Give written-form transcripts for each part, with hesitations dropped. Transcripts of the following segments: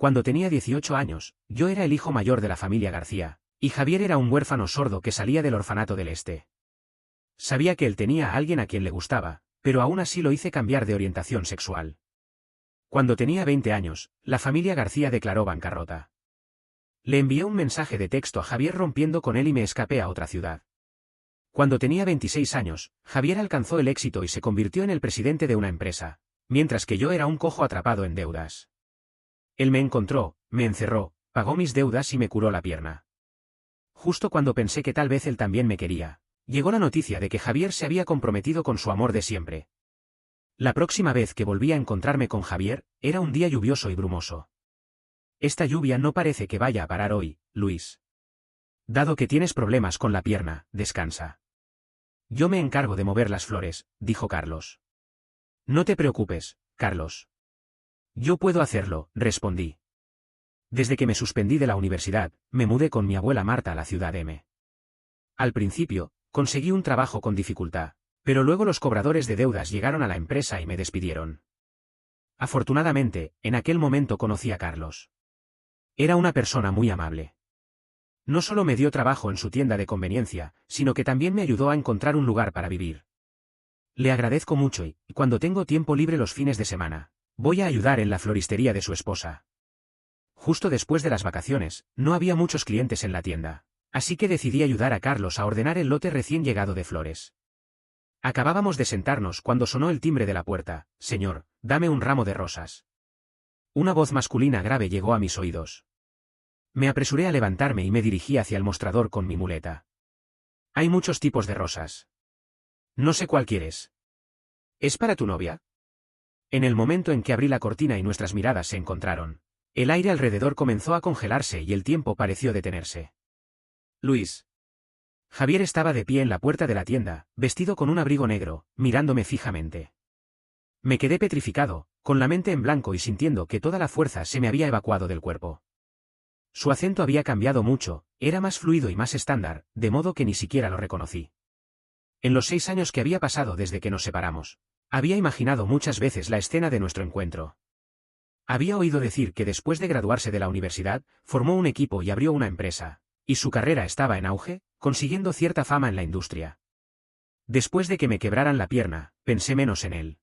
Cuando tenía 18 años, yo era el hijo mayor de la familia García, y Javier era un huérfano sordo que salía del orfanato del Este. Sabía que él tenía a alguien a quien le gustaba, pero aún así lo hice cambiar de orientación sexual. Cuando tenía 20 años, la familia García declaró bancarrota. Le envié un mensaje de texto a Javier rompiendo con él y me escapé a otra ciudad. Cuando tenía 26 años, Javier alcanzó el éxito y se convirtió en el presidente de una empresa, mientras que yo era un cojo atrapado en deudas. Él me encontró, me encerró, pagó mis deudas y me curó la pierna. Justo cuando pensé que tal vez él también me quería, llegó la noticia de que Javier se había comprometido con su amor de siempre. La próxima vez que volví a encontrarme con Javier, era un día lluvioso y brumoso. Esta lluvia no parece que vaya a parar hoy, Luis. Dado que tienes problemas con la pierna, descansa. Yo me encargo de mover las flores, dijo Carlos. No te preocupes, Carlos. Yo puedo hacerlo, respondí. Desde que me suspendí de la universidad, me mudé con mi abuela Marta a la ciudad M. Al principio, conseguí un trabajo con dificultad, pero luego los cobradores de deudas llegaron a la empresa y me despidieron. Afortunadamente, en aquel momento conocí a Carlos. Era una persona muy amable. No solo me dio trabajo en su tienda de conveniencia, sino que también me ayudó a encontrar un lugar para vivir. Le agradezco mucho y, cuando tengo tiempo libre los fines de semana, voy a ayudar en la floristería de su esposa. Justo después de las vacaciones, no había muchos clientes en la tienda, así que decidí ayudar a Carlos a ordenar el lote recién llegado de flores. Acabábamos de sentarnos cuando sonó el timbre de la puerta. Señor, dame un ramo de rosas. Una voz masculina grave llegó a mis oídos. Me apresuré a levantarme y me dirigí hacia el mostrador con mi muleta. Hay muchos tipos de rosas. No sé cuál quieres. ¿Es para tu novia? En el momento en que abrí la cortina y nuestras miradas se encontraron, el aire alrededor comenzó a congelarse y el tiempo pareció detenerse. Luis. Javier estaba de pie en la puerta de la tienda, vestido con un abrigo negro, mirándome fijamente. Me quedé petrificado, con la mente en blanco y sintiendo que toda la fuerza se me había evacuado del cuerpo. Su acento había cambiado mucho, era más fluido y más estándar, de modo que ni siquiera lo reconocí. En los 6 años que había pasado desde que nos separamos, había imaginado muchas veces la escena de nuestro encuentro. Había oído decir que después de graduarse de la universidad, formó un equipo y abrió una empresa, y su carrera estaba en auge, consiguiendo cierta fama en la industria. Después de que me quebraran la pierna, pensé menos en él.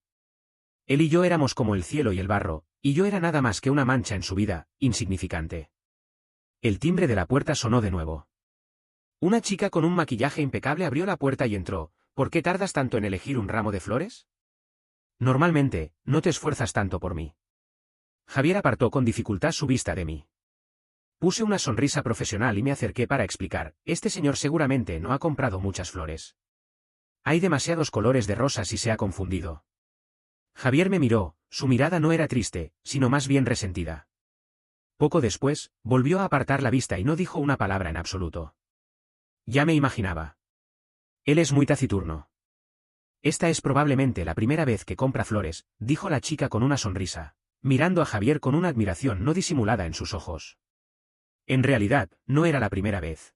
Él y yo éramos como el cielo y el barro, y yo era nada más que una mancha en su vida, insignificante. El timbre de la puerta sonó de nuevo. Una chica con un maquillaje impecable abrió la puerta y entró. ¿Por qué tardas tanto en elegir un ramo de flores? Normalmente, no te esfuerzas tanto por mí. Javier apartó con dificultad su vista de mí. Puse una sonrisa profesional y me acerqué para explicar, este señor seguramente no ha comprado muchas flores. Hay demasiados colores de rosas y se ha confundido. Javier me miró, su mirada no era triste, sino más bien resentida. Poco después, volvió a apartar la vista y no dijo una palabra en absoluto. Ya me imaginaba. Él es muy taciturno. Esta es probablemente la primera vez que compra flores, dijo la chica con una sonrisa, mirando a Javier con una admiración no disimulada en sus ojos. En realidad, no era la primera vez.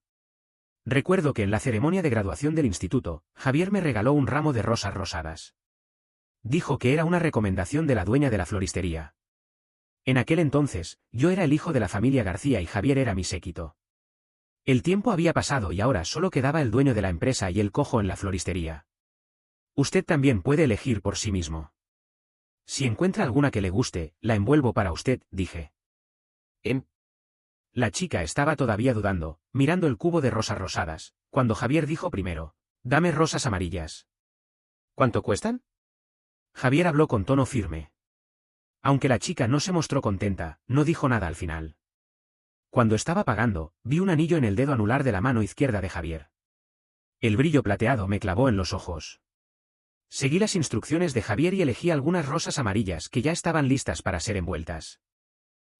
Recuerdo que en la ceremonia de graduación del instituto, Javier me regaló un ramo de rosas rosadas. Dijo que era una recomendación de la dueña de la floristería. En aquel entonces, yo era el hijo de la familia García y Javier era mi séquito. El tiempo había pasado y ahora solo quedaba el dueño de la empresa y el cojo en la floristería. Usted también puede elegir por sí mismo. Si encuentra alguna que le guste, la envuelvo para usted, dije. La chica estaba todavía dudando, mirando el cubo de rosas rosadas, cuando Javier dijo primero, dame rosas amarillas. ¿Cuánto cuestan? Javier habló con tono firme. Aunque la chica no se mostró contenta, no dijo nada al final. Cuando estaba pagando, vi un anillo en el dedo anular de la mano izquierda de Javier. El brillo plateado me clavó en los ojos. Seguí las instrucciones de Javier y elegí algunas rosas amarillas que ya estaban listas para ser envueltas.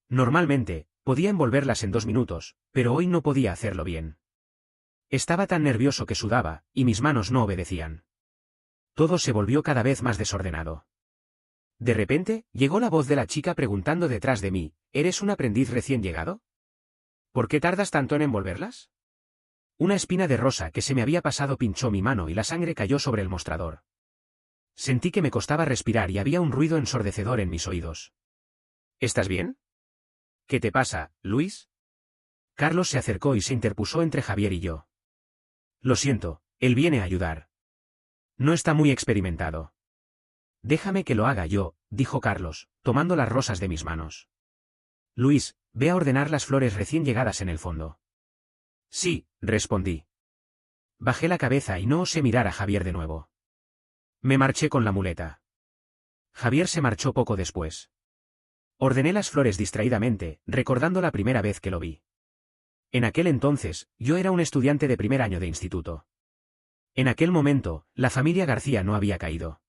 Normalmente, podía envolverlas en 2 minutos, pero hoy no podía hacerlo bien. Estaba tan nervioso que sudaba, y mis manos no obedecían. Todo se volvió cada vez más desordenado. De repente, llegó la voz de la chica preguntando detrás de mí, ¿eres un aprendiz recién llegado? ¿Por qué tardas tanto en envolverlas? Una espina de rosa que se me había pasado pinchó mi mano y la sangre cayó sobre el mostrador. Sentí que me costaba respirar y había un ruido ensordecedor en mis oídos. ¿Estás bien? ¿Qué te pasa, Luis? Carlos se acercó y se interpuso entre Javier y yo. Lo siento, él viene a ayudar. No está muy experimentado. Déjame que lo haga yo, dijo Carlos, tomando las rosas de mis manos. Luis, ve a ordenar las flores recién llegadas en el fondo. Sí, respondí. Bajé la cabeza y no osé mirar a Javier de nuevo. Me marché con la muleta. Javier se marchó poco después. Ordené las flores distraídamente, recordando la primera vez que lo vi. En aquel entonces, yo era un estudiante de primer año de instituto. En aquel momento, la familia García no había caído.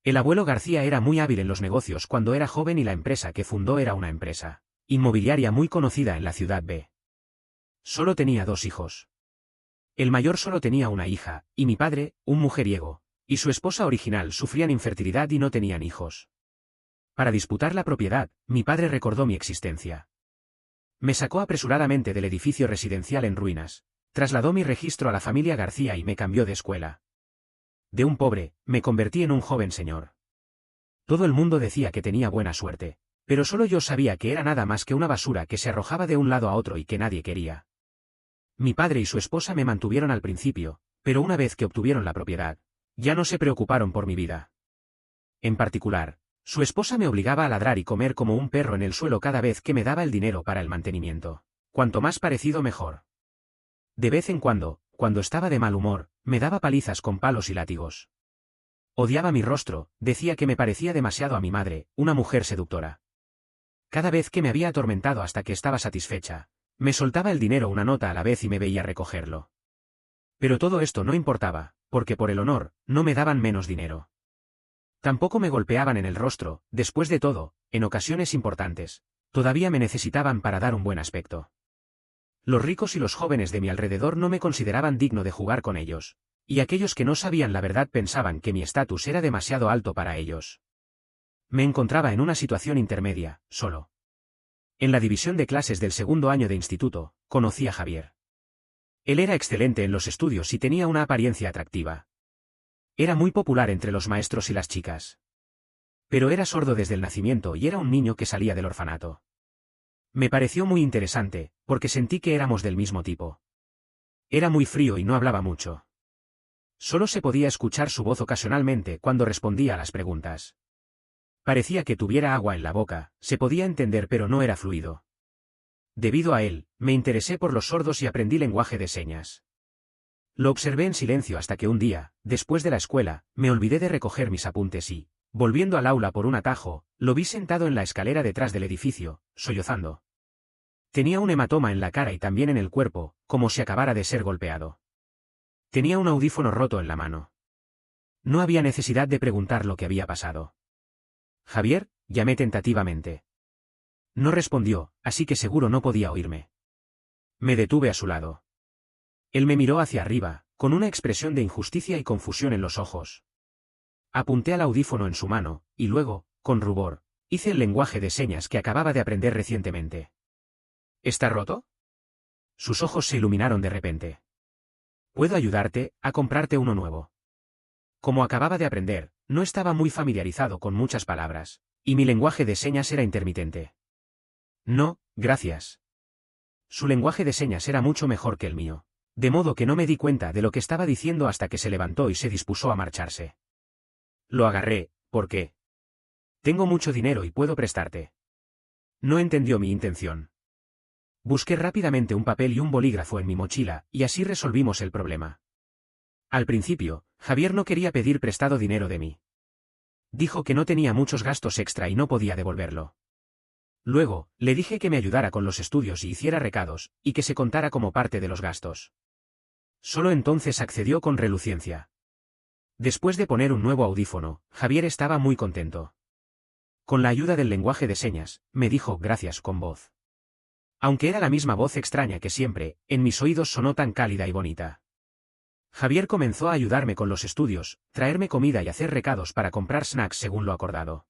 El abuelo García era muy hábil en los negocios cuando era joven y la empresa que fundó era una empresa inmobiliaria muy conocida en la ciudad B. Solo tenía 2 hijos. El mayor solo tenía una hija, y mi padre, un mujeriego, y su esposa original sufrían infertilidad y no tenían hijos. Para disputar la propiedad, mi padre recordó mi existencia. Me sacó apresuradamente del edificio residencial en ruinas, trasladó mi registro a la familia García y me cambió de escuela. De un pobre, me convertí en un joven señor. Todo el mundo decía que tenía buena suerte, pero solo yo sabía que era nada más que una basura que se arrojaba de un lado a otro y que nadie quería. Mi padre y su esposa me mantuvieron al principio, pero una vez que obtuvieron la propiedad, ya no se preocuparon por mi vida. En particular, su esposa me obligaba a ladrar y comer como un perro en el suelo cada vez que me daba el dinero para el mantenimiento. Cuanto más parecido mejor. De vez en cuando estaba de mal humor, me daba palizas con palos y látigos. Odiaba mi rostro, decía que me parecía demasiado a mi madre, una mujer seductora. Cada vez que me había atormentado hasta que estaba satisfecha, me soltaba el dinero una nota a la vez y me veía recogerlo. Pero todo esto no importaba, porque por el honor, no me daban menos dinero. Tampoco me golpeaban en el rostro, después de todo, en ocasiones importantes, todavía me necesitaban para dar un buen aspecto. Los ricos y los jóvenes de mi alrededor no me consideraban digno de jugar con ellos, y aquellos que no sabían la verdad pensaban que mi estatus era demasiado alto para ellos. Me encontraba en una situación intermedia, solo. En la división de clases del segundo año de instituto, conocí a Javier. Él era excelente en los estudios y tenía una apariencia atractiva. Era muy popular entre los maestros y las chicas. Pero era sordo desde el nacimiento y era un niño que salía del orfanato. Me pareció muy interesante, porque sentí que éramos del mismo tipo. Era muy frío y no hablaba mucho. Solo se podía escuchar su voz ocasionalmente cuando respondía a las preguntas. Parecía que tuviera agua en la boca, se podía entender pero no era fluido. Debido a él, me interesé por los sordos y aprendí lenguaje de señas. Lo observé en silencio hasta que un día, después de la escuela, me olvidé de recoger mis apuntes y, volviendo al aula por un atajo, lo vi sentado en la escalera detrás del edificio, sollozando. Tenía un hematoma en la cara y también en el cuerpo, como si acabara de ser golpeado. Tenía un audífono roto en la mano. No había necesidad de preguntar lo que había pasado. Javier, llamé tentativamente. No respondió, así que seguro no podía oírme. Me detuve a su lado. Él me miró hacia arriba, con una expresión de injusticia y confusión en los ojos. Apunté al audífono en su mano, y luego, con rubor, hice el lenguaje de señas que acababa de aprender recientemente. ¿Está roto? Sus ojos se iluminaron de repente. Puedo ayudarte a comprarte uno nuevo. Como acababa de aprender, no estaba muy familiarizado con muchas palabras, y mi lenguaje de señas era intermitente. No, gracias. Su lenguaje de señas era mucho mejor que el mío, de modo que no me di cuenta de lo que estaba diciendo hasta que se levantó y se dispuso a marcharse. Lo agarré, ¿por qué? Tengo mucho dinero y puedo prestarte. No entendió mi intención. Busqué rápidamente un papel y un bolígrafo en mi mochila, y así resolvimos el problema. Al principio, Javier no quería pedir prestado dinero de mí. Dijo que no tenía muchos gastos extra y no podía devolverlo. Luego, le dije que me ayudara con los estudios y hiciera recados, y que se contara como parte de los gastos. Solo entonces accedió con reluciencia. Después de poner un nuevo audífono, Javier estaba muy contento. Con la ayuda del lenguaje de señas, me dijo gracias con voz. Aunque era la misma voz extraña que siempre, en mis oídos sonó tan cálida y bonita. Javier comenzó a ayudarme con los estudios, traerme comida y hacer recados para comprar snacks según lo acordado.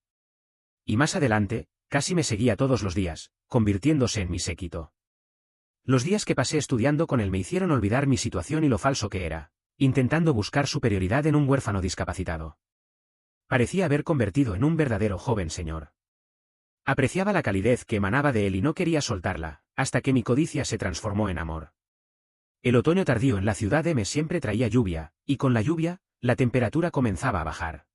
Y más adelante, casi me seguía todos los días, convirtiéndose en mi séquito. Los días que pasé estudiando con él me hicieron olvidar mi situación y lo falso que era, intentando buscar superioridad en un huérfano discapacitado. Parecía haber convertido en un verdadero joven señor. Apreciaba la calidez que emanaba de él y no quería soltarla, hasta que mi codicia se transformó en amor. El otoño tardío en la ciudad M siempre traía lluvia, y con la lluvia, la temperatura comenzaba a bajar.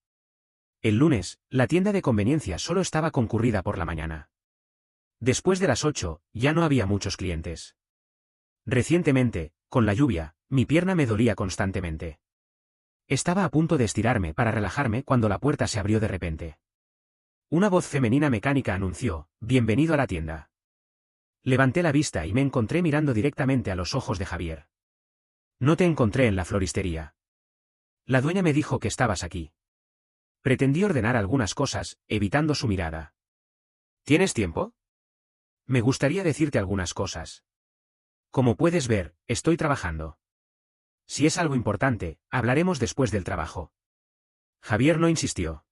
El lunes, la tienda de conveniencia solo estaba concurrida por la mañana. Después de las 8, ya no había muchos clientes. Recientemente, con la lluvia, mi pierna me dolía constantemente. Estaba a punto de estirarme para relajarme cuando la puerta se abrió de repente. Una voz femenina mecánica anunció: «Bienvenido a la tienda». Levanté la vista y me encontré mirando directamente a los ojos de Javier. «No te encontré en la floristería. La dueña me dijo que estabas aquí». Pretendí ordenar algunas cosas, evitando su mirada. «¿Tienes tiempo? Me gustaría decirte algunas cosas. Como puedes ver, estoy trabajando. Si es algo importante, hablaremos después del trabajo». Javier no insistió.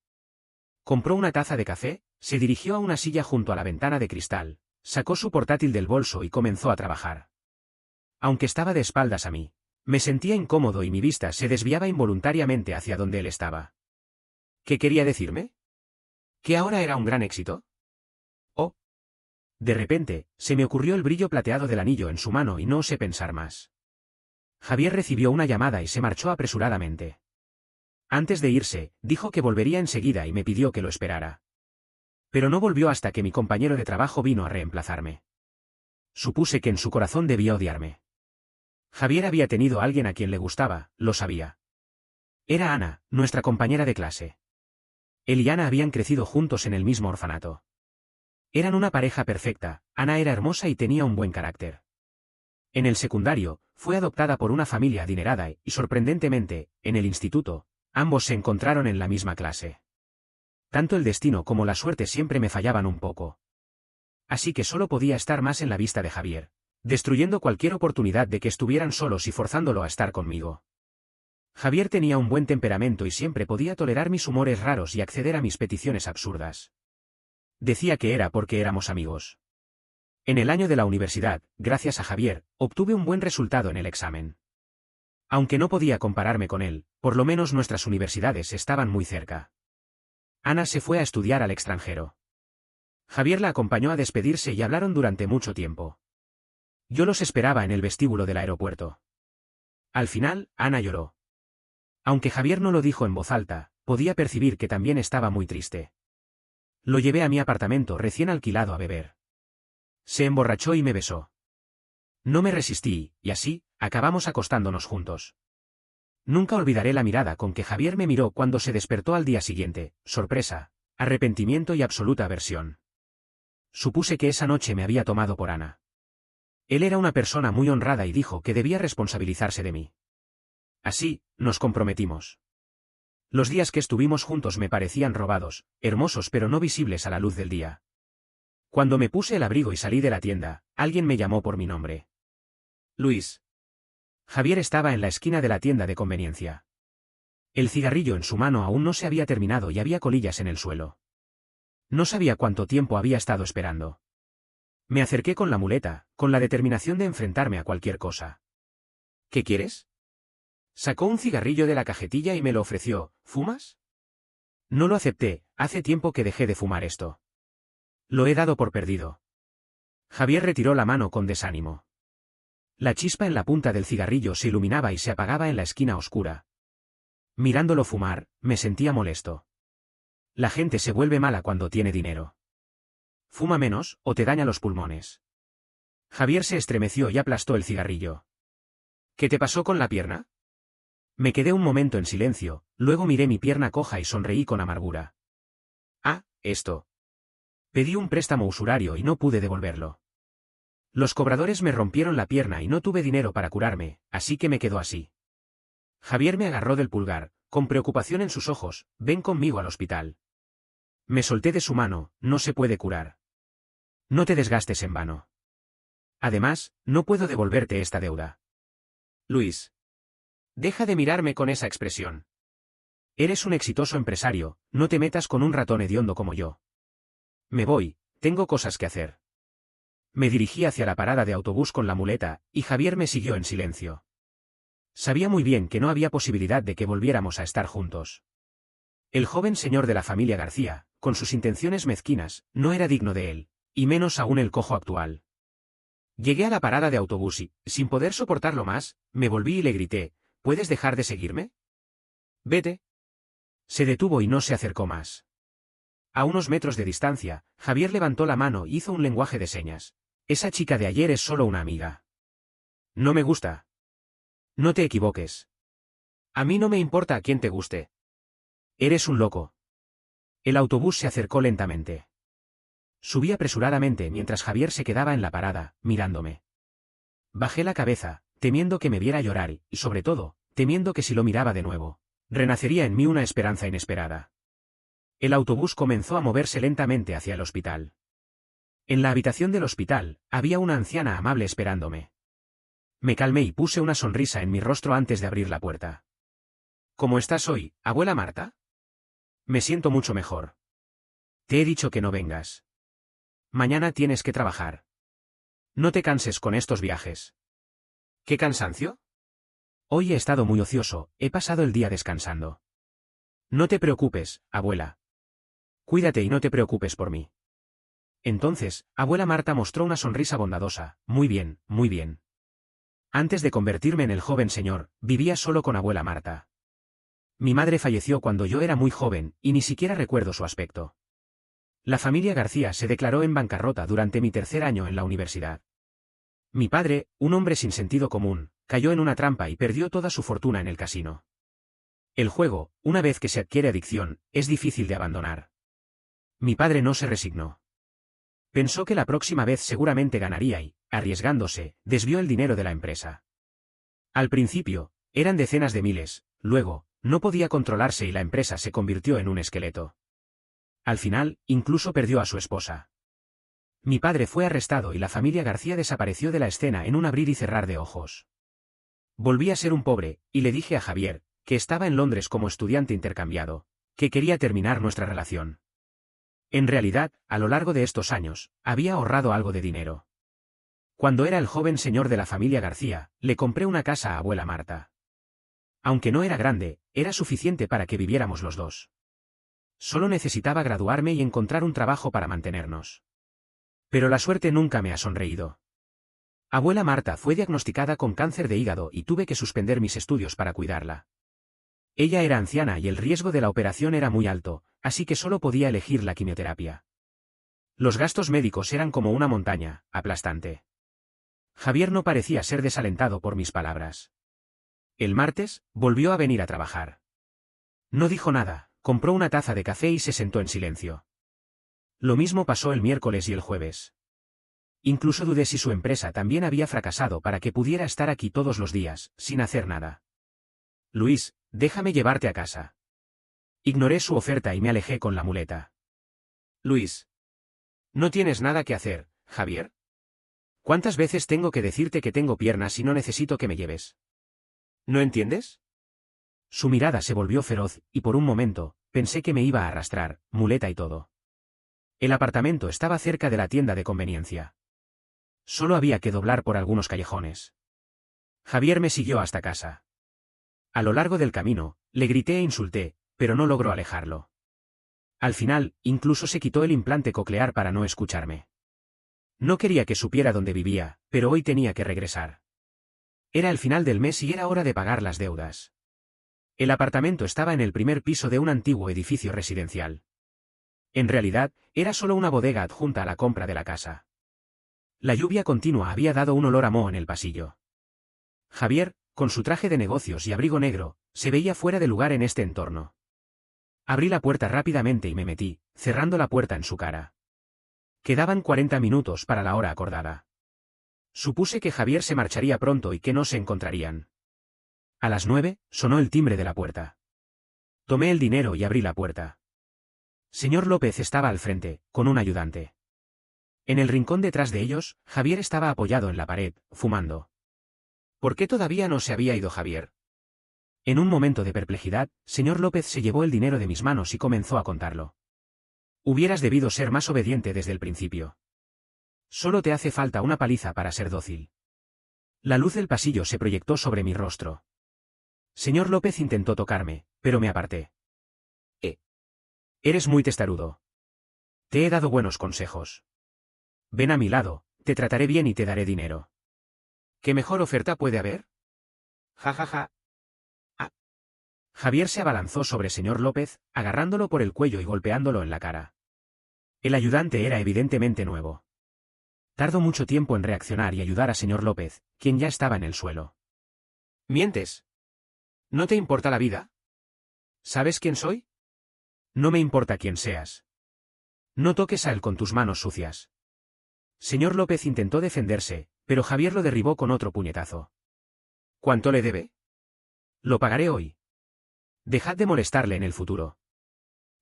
Compró una taza de café, se dirigió a una silla junto a la ventana de cristal, sacó su portátil del bolso y comenzó a trabajar. Aunque estaba de espaldas a mí, me sentía incómodo y mi vista se desviaba involuntariamente hacia donde él estaba. ¿Qué quería decirme? ¿Que ahora era un gran éxito? Oh. De repente, se me ocurrió el brillo plateado del anillo en su mano y no osé pensar más. Javier recibió una llamada y se marchó apresuradamente. Antes de irse, dijo que volvería enseguida y me pidió que lo esperara. Pero no volvió hasta que mi compañero de trabajo vino a reemplazarme. Supuse que en su corazón debía odiarme. Javier había tenido a alguien a quien le gustaba, lo sabía. Era Ana, nuestra compañera de clase. Él y Ana habían crecido juntos en el mismo orfanato. Eran una pareja perfecta, Ana era hermosa y tenía un buen carácter. En el secundario, fue adoptada por una familia adinerada y, sorprendentemente, en el instituto, ambos se encontraron en la misma clase. Tanto el destino como la suerte siempre me fallaban un poco. Así que solo podía estar más en la vista de Javier, destruyendo cualquier oportunidad de que estuvieran solos y forzándolo a estar conmigo. Javier tenía un buen temperamento y siempre podía tolerar mis humores raros y acceder a mis peticiones absurdas. Decía que era porque éramos amigos. En el año de la universidad, gracias a Javier, obtuve un buen resultado en el examen. Aunque no podía compararme con él, por lo menos nuestras universidades estaban muy cerca. Ana se fue a estudiar al extranjero. Javier la acompañó a despedirse y hablaron durante mucho tiempo. Yo los esperaba en el vestíbulo del aeropuerto. Al final, Ana lloró. Aunque Javier no lo dijo en voz alta, podía percibir que también estaba muy triste. Lo llevé a mi apartamento recién alquilado a beber. Se emborrachó y me besó. No me resistí, y así, acabamos acostándonos juntos. Nunca olvidaré la mirada con que Javier me miró cuando se despertó al día siguiente: sorpresa, arrepentimiento y absoluta aversión. Supuse que esa noche me había tomado por Ana. Él era una persona muy honrada y dijo que debía responsabilizarse de mí. Así, nos comprometimos. Los días que estuvimos juntos me parecían robados, hermosos pero no visibles a la luz del día. Cuando me puse el abrigo y salí de la tienda, alguien me llamó por mi nombre. Luis. Javier estaba en la esquina de la tienda de conveniencia. El cigarrillo en su mano aún no se había terminado y había colillas en el suelo. No sabía cuánto tiempo había estado esperando. Me acerqué con la muleta, con la determinación de enfrentarme a cualquier cosa. ¿Qué quieres? Sacó un cigarrillo de la cajetilla y me lo ofreció. ¿Fumas? No lo acepté, hace tiempo que dejé de fumar esto. Lo he dado por perdido. Javier retiró la mano con desánimo. La chispa en la punta del cigarrillo se iluminaba y se apagaba en la esquina oscura. Mirándolo fumar, me sentía molesto. La gente se vuelve mala cuando tiene dinero. Fuma menos, o te daña los pulmones. Javier se estremeció y aplastó el cigarrillo. ¿Qué te pasó con la pierna? Me quedé un momento en silencio, luego miré mi pierna coja y sonreí con amargura. Ah, esto. Pedí un préstamo usurario y no pude devolverlo. Los cobradores me rompieron la pierna y no tuve dinero para curarme, así que me quedó así. Javier me agarró del pulgar, con preocupación en sus ojos. Ven conmigo al hospital. Me solté de su mano. No se puede curar. No te desgastes en vano. Además, no puedo devolverte esta deuda. Luis. Deja de mirarme con esa expresión. Eres un exitoso empresario, no te metas con un ratón hediondo como yo. Me voy, tengo cosas que hacer. Me dirigí hacia la parada de autobús con la muleta, y Javier me siguió en silencio. Sabía muy bien que no había posibilidad de que volviéramos a estar juntos. El joven señor de la familia García, con sus intenciones mezquinas, no era digno de él, y menos aún el cojo actual. Llegué a la parada de autobús y, sin poder soportarlo más, me volví y le grité, ¿puedes dejar de seguirme? Vete. Se detuvo y no se acercó más. A unos metros de distancia, Javier levantó la mano y hizo un lenguaje de señas. Esa chica de ayer es solo una amiga. No me gusta. No te equivoques. A mí no me importa a quién te guste. Eres un loco. El autobús se acercó lentamente. Subí apresuradamente mientras Javier se quedaba en la parada, mirándome. Bajé la cabeza, temiendo que me viera llorar y, sobre todo, temiendo que si lo miraba de nuevo, renacería en mí una esperanza inesperada. El autobús comenzó a moverse lentamente hacia el hospital. En la habitación del hospital, había una anciana amable esperándome. Me calmé y puse una sonrisa en mi rostro antes de abrir la puerta. ¿Cómo estás hoy, abuela Marta? Me siento mucho mejor. Te he dicho que no vengas. Mañana tienes que trabajar. No te canses con estos viajes. ¿Qué cansancio? Hoy he estado muy ocioso, he pasado el día descansando. No te preocupes, abuela. Cuídate y no te preocupes por mí. Entonces, abuela Marta mostró una sonrisa bondadosa. Muy bien, muy bien. Antes de convertirme en el joven señor, vivía solo con abuela Marta. Mi madre falleció cuando yo era muy joven, y ni siquiera recuerdo su aspecto. La familia García se declaró en bancarrota durante mi tercer año en la universidad. Mi padre, un hombre sin sentido común, cayó en una trampa y perdió toda su fortuna en el casino. El juego, una vez que se adquiere adicción, es difícil de abandonar. Mi padre no se resignó. Pensó que la próxima vez seguramente ganaría y, arriesgándose, desvió el dinero de la empresa. Al principio, eran decenas de miles, luego, no podía controlarse y la empresa se convirtió en un esqueleto. Al final, incluso perdió a su esposa. Mi padre fue arrestado y la familia García desapareció de la escena en un abrir y cerrar de ojos. Volví a ser un pobre, y le dije a Javier, que estaba en Londres como estudiante intercambiado, que quería terminar nuestra relación. En realidad, a lo largo de estos años, había ahorrado algo de dinero. Cuando era el joven señor de la familia García, le compré una casa a abuela Marta. Aunque no era grande, era suficiente para que viviéramos los dos. Solo necesitaba graduarme y encontrar un trabajo para mantenernos. Pero la suerte nunca me ha sonreído. Abuela Marta fue diagnosticada con cáncer de hígado y tuve que suspender mis estudios para cuidarla. Ella era anciana y el riesgo de la operación era muy alto, así que solo podía elegir la quimioterapia. Los gastos médicos eran como una montaña, aplastante. Javier no parecía ser desalentado por mis palabras. El martes, volvió a venir a trabajar. No dijo nada, compró una taza de café y se sentó en silencio. Lo mismo pasó el miércoles y el jueves. Incluso dudé si su empresa también había fracasado para que pudiera estar aquí todos los días, sin hacer nada. Luis, déjame llevarte a casa. Ignoré su oferta y me alejé con la muleta. Luis. ¿No tienes nada que hacer, Javier? ¿Cuántas veces tengo que decirte que tengo piernas y no necesito que me lleves? ¿No entiendes? Su mirada se volvió feroz, y por un momento, pensé que me iba a arrastrar, muleta y todo. El apartamento estaba cerca de la tienda de conveniencia. Solo había que doblar por algunos callejones. Javier me siguió hasta casa. A lo largo del camino, le grité e insulté, pero no logró alejarlo. Al final, incluso se quitó el implante coclear para no escucharme. No quería que supiera dónde vivía, pero hoy tenía que regresar. Era el final del mes y era hora de pagar las deudas. El apartamento estaba en el primer piso de un antiguo edificio residencial. En realidad, era solo una bodega adjunta a la compra de la casa. La lluvia continua había dado un olor a moho en el pasillo. Javier, con su traje de negocios y abrigo negro, se veía fuera de lugar en este entorno. Abrí la puerta rápidamente y me metí, cerrando la puerta en su cara. Quedaban 40 minutos para la hora acordada. Supuse que Javier se marcharía pronto y que no se encontrarían. A las 9, sonó el timbre de la puerta. Tomé el dinero y abrí la puerta. Señor López estaba al frente, con un ayudante. En el rincón detrás de ellos, Javier estaba apoyado en la pared, fumando. ¿Por qué todavía no se había ido Javier? En un momento de perplejidad, señor López se llevó el dinero de mis manos y comenzó a contarlo. Hubieras debido ser más obediente desde el principio. Solo te hace falta una paliza para ser dócil. La luz del pasillo se proyectó sobre mi rostro. Señor López intentó tocarme, pero me aparté. Eres muy testarudo. Te he dado buenos consejos. Ven a mi lado, te trataré bien y te daré dinero. ¿Qué mejor oferta puede haber? Ja, ja, ja. Ah. Javier se abalanzó sobre señor López, agarrándolo por el cuello y golpeándolo en la cara. El ayudante era evidentemente nuevo. Tardó mucho tiempo en reaccionar y ayudar a señor López, quien ya estaba en el suelo. ¿Mientes? ¿No te importa la vida? ¿Sabes quién soy? No me importa quién seas. No toques a él con tus manos sucias. Señor López intentó defenderse, pero Javier lo derribó con otro puñetazo. ¿Cuánto le debe? Lo pagaré hoy. Dejad de molestarle en el futuro.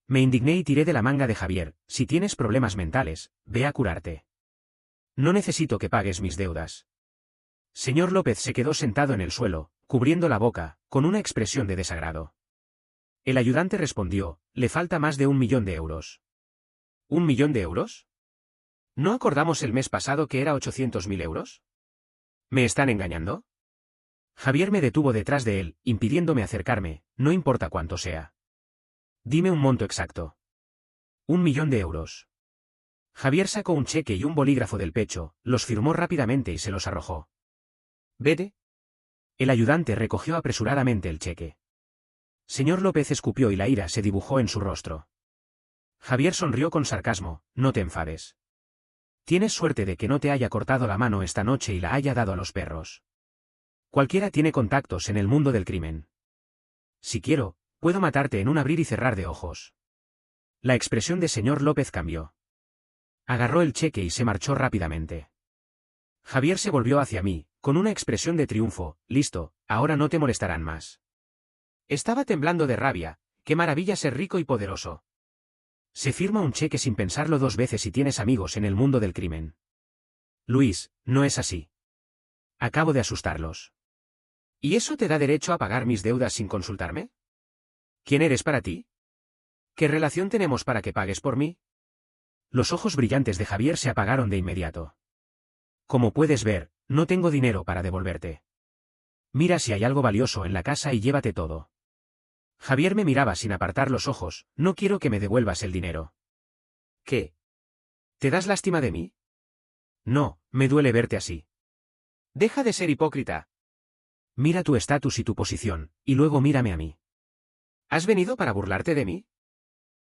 Me indigné y tiré de la manga de Javier. Si tienes problemas mentales, ve a curarte. No necesito que pagues mis deudas. Señor López se quedó sentado en el suelo, cubriendo la boca, con una expresión de desagrado. El ayudante respondió, le falta más de 1 millón de euros. ¿1 millón de euros? ¿No acordamos el mes pasado que era 800.000 euros? ¿Me están engañando? Javier me detuvo detrás de él, impidiéndome acercarme, no importa cuánto sea. Dime un monto exacto. 1 millón de euros. Javier sacó un cheque y un bolígrafo del pecho, los firmó rápidamente y se los arrojó. Vete. El ayudante recogió apresuradamente el cheque. Señor López escupió y la ira se dibujó en su rostro. Javier sonrió con sarcasmo, no te enfades. Tienes suerte de que no te haya cortado la mano esta noche y la haya dado a los perros. Cualquiera tiene contactos en el mundo del crimen. Si quiero, puedo matarte en un abrir y cerrar de ojos. La expresión de señor López cambió. Agarró el cheque y se marchó rápidamente. Javier se volvió hacia mí, con una expresión de triunfo, listo, ahora no te molestarán más. Estaba temblando de rabia, qué maravilla ser rico y poderoso. Se firma un cheque sin pensarlo 2 veces si tienes amigos en el mundo del crimen. Luis, no es así. Acabo de asustarlos. ¿Y eso te da derecho a pagar mis deudas sin consultarme? ¿Quién eres para ti? ¿Qué relación tenemos para que pagues por mí? Los ojos brillantes de Javier se apagaron de inmediato. Como puedes ver, no tengo dinero para devolverte. Mira si hay algo valioso en la casa y llévate todo. Javier me miraba sin apartar los ojos, no quiero que me devuelvas el dinero. ¿Qué? ¿Te das lástima de mí? No, me duele verte así. Deja de ser hipócrita. Mira tu estatus y tu posición, y luego mírame a mí. ¿Has venido para burlarte de mí?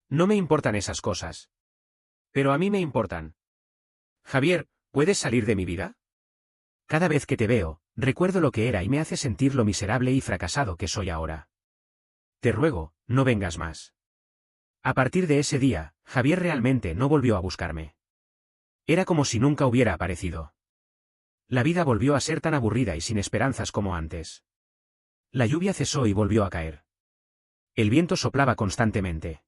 No me importan esas cosas. Pero a mí me importan. Javier, ¿puedes salir de mi vida? Cada vez que te veo, recuerdo lo que era y me hace sentir lo miserable y fracasado que soy ahora. Te ruego, no vengas más. A partir de ese día, Javier realmente no volvió a buscarme. Era como si nunca hubiera aparecido. La vida volvió a ser tan aburrida y sin esperanzas como antes. La lluvia cesó y volvió a caer. El viento soplaba constantemente.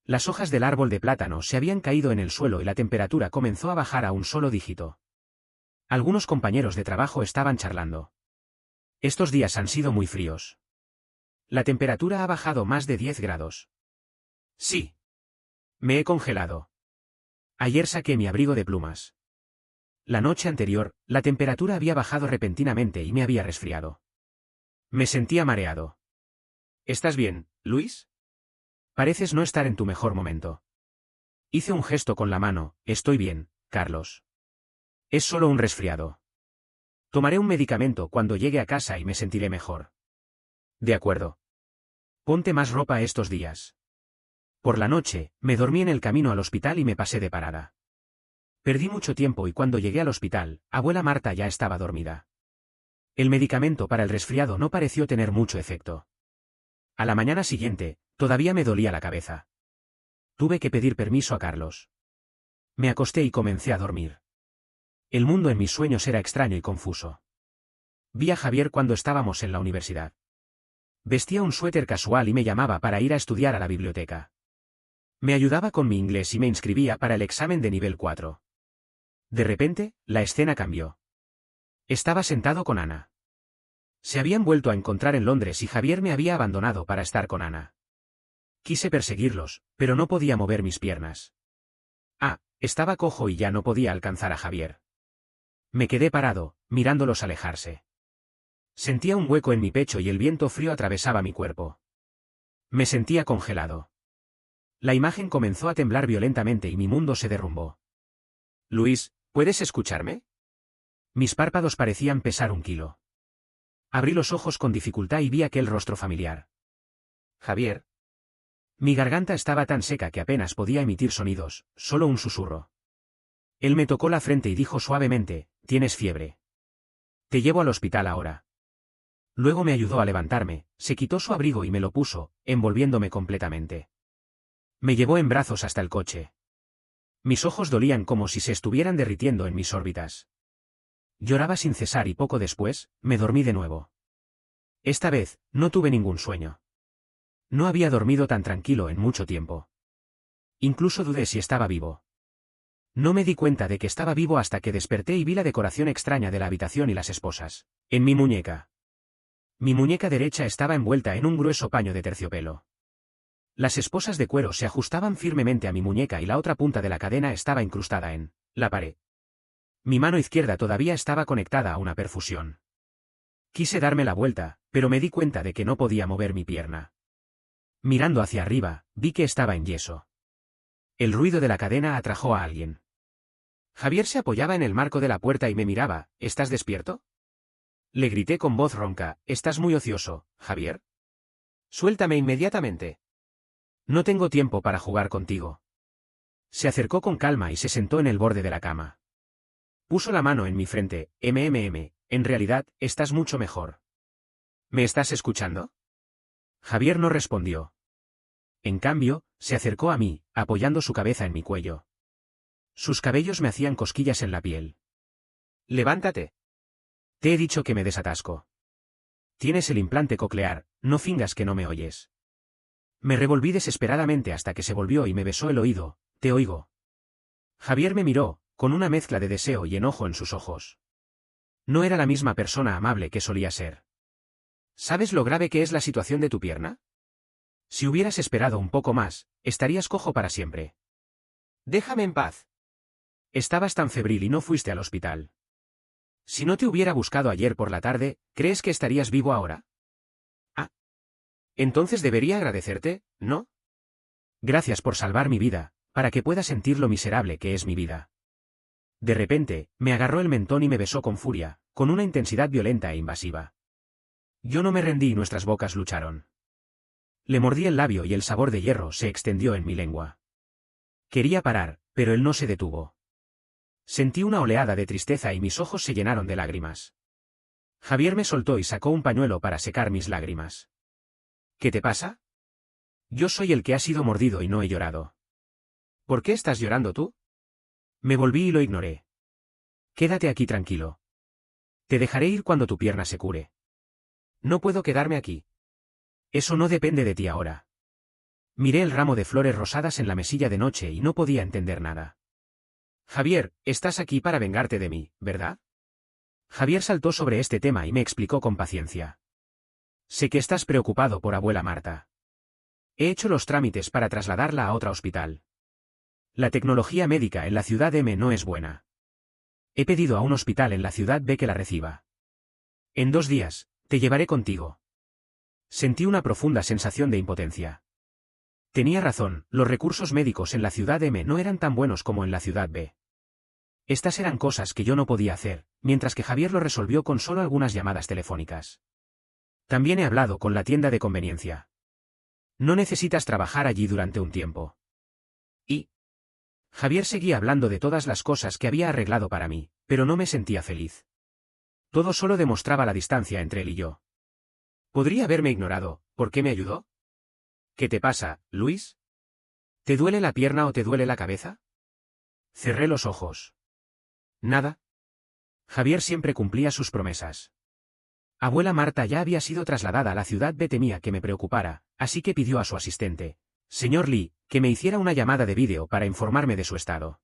Las hojas del árbol de plátano se habían caído en el suelo y la temperatura comenzó a bajar a un solo dígito. Algunos compañeros de trabajo estaban charlando. Estos días han sido muy fríos. La temperatura ha bajado más de 10 grados. Sí. Me he congelado. Ayer saqué mi abrigo de plumas. La noche anterior, la temperatura había bajado repentinamente y me había resfriado. Me sentía mareado. ¿Estás bien, Luis? Pareces no estar en tu mejor momento. Hice un gesto con la mano, estoy bien, Carlos. Es solo un resfriado. Tomaré un medicamento cuando llegue a casa y me sentiré mejor. De acuerdo. Ponte más ropa estos días. Por la noche, me dormí en el camino al hospital y me pasé de parada. Perdí mucho tiempo y cuando llegué al hospital, abuela Marta ya estaba dormida. El medicamento para el resfriado no pareció tener mucho efecto. A la mañana siguiente, todavía me dolía la cabeza. Tuve que pedir permiso a Carlos. Me acosté y comencé a dormir. El mundo en mis sueños era extraño y confuso. Vi a Javier cuando estábamos en la universidad. Vestía un suéter casual y me llamaba para ir a estudiar a la biblioteca. Me ayudaba con mi inglés y me inscribía para el examen de nivel 4. De repente, la escena cambió. Estaba sentado con Ana. Se habían vuelto a encontrar en Londres y Javier me había abandonado para estar con Ana. Quise perseguirlos, pero no podía mover mis piernas. Estaba cojo y ya no podía alcanzar a Javier. Me quedé parado, mirándolos alejarse. Sentía un hueco en mi pecho y el viento frío atravesaba mi cuerpo. Me sentía congelado. La imagen comenzó a temblar violentamente y mi mundo se derrumbó. Luis, ¿puedes escucharme? Mis párpados parecían pesar 1 kilo. Abrí los ojos con dificultad y vi aquel rostro familiar. Javier. Mi garganta estaba tan seca que apenas podía emitir sonidos, solo un susurro. Él me tocó la frente y dijo suavemente, «Tienes fiebre. Te llevo al hospital ahora». Luego me ayudó a levantarme, se quitó su abrigo y me lo puso, envolviéndome completamente. Me llevó en brazos hasta el coche. Mis ojos dolían como si se estuvieran derritiendo en mis órbitas. Lloraba sin cesar y poco después, me dormí de nuevo. Esta vez, no tuve ningún sueño. No había dormido tan tranquilo en mucho tiempo. Incluso dudé si estaba vivo. No me di cuenta de que estaba vivo hasta que desperté y vi la decoración extraña de la habitación y las esposas. En mi muñeca. Mi muñeca derecha estaba envuelta en un grueso paño de terciopelo. Las esposas de cuero se ajustaban firmemente a mi muñeca y la otra punta de la cadena estaba incrustada en la pared. Mi mano izquierda todavía estaba conectada a una perfusión. Quise darme la vuelta, pero me di cuenta de que no podía mover mi pierna. Mirando hacia arriba, vi que estaba en yeso. El ruido de la cadena atrajo a alguien. Javier se apoyaba en el marco de la puerta y me miraba, ¿estás despierto? Le grité con voz ronca, ¿estás muy ocioso, Javier? Suéltame inmediatamente. No tengo tiempo para jugar contigo. Se acercó con calma y se sentó en el borde de la cama. Puso la mano en mi frente, en realidad, estás mucho mejor. ¿Me estás escuchando? Javier no respondió. En cambio, se acercó a mí, apoyando su cabeza en mi cuello. Sus cabellos me hacían cosquillas en la piel. Levántate. Te he dicho que me desatasco. Tienes el implante coclear, no fingas que no me oyes. Me revolví desesperadamente hasta que se volvió y me besó el oído, te oigo. Javier me miró, con una mezcla de deseo y enojo en sus ojos. No era la misma persona amable que solía ser. ¿Sabes lo grave que es la situación de tu pierna? Si hubieras esperado un poco más, estarías cojo para siempre. Déjame en paz. Estabas tan febril y no fuiste al hospital. Si no te hubiera buscado ayer por la tarde, ¿crees que estarías vivo ahora? Ah. Entonces debería agradecerte, ¿no? Gracias por salvar mi vida, para que pueda sentir lo miserable que es mi vida. De repente, me agarró el mentón y me besó con furia, con una intensidad violenta e invasiva. Yo no me rendí y nuestras bocas lucharon. Le mordí el labio y el sabor de hierro se extendió en mi lengua. Quería parar, pero él no se detuvo. Sentí una oleada de tristeza y mis ojos se llenaron de lágrimas. Javier me soltó y sacó un pañuelo para secar mis lágrimas. ¿Qué te pasa? Yo soy el que ha sido mordido y no he llorado. ¿Por qué estás llorando tú? Me volví y lo ignoré. Quédate aquí tranquilo. Te dejaré ir cuando tu pierna se cure. No puedo quedarme aquí. Eso no depende de ti ahora. Miré el ramo de flores rosadas en la mesilla de noche y no podía entender nada. Javier, estás aquí para vengarte de mí, ¿verdad? Javier saltó sobre este tema y me explicó con paciencia. Sé que estás preocupado por abuela Marta. He hecho los trámites para trasladarla a otro hospital. La tecnología médica en la ciudad M no es buena. He pedido a un hospital en la ciudad B que la reciba. En 2 días, te llevaré contigo. Sentí una profunda sensación de impotencia. Tenía razón, los recursos médicos en la ciudad M no eran tan buenos como en la ciudad B. Estas eran cosas que yo no podía hacer, mientras que Javier lo resolvió con solo algunas llamadas telefónicas. También he hablado con la tienda de conveniencia. No necesitas trabajar allí durante un tiempo. Y Javier seguía hablando de todas las cosas que había arreglado para mí, pero no me sentía feliz. Todo solo demostraba la distancia entre él y yo. Podría haberme ignorado, ¿por qué me ayudó? ¿Qué te pasa, Luis? ¿Te duele la pierna o te duele la cabeza? Cerré los ojos. Nada. Javier siempre cumplía sus promesas. Abuela Marta ya había sido trasladada a la ciudad B. Temía que me preocupara, así que pidió a su asistente, señor Lee, que me hiciera una llamada de vídeo para informarme de su estado.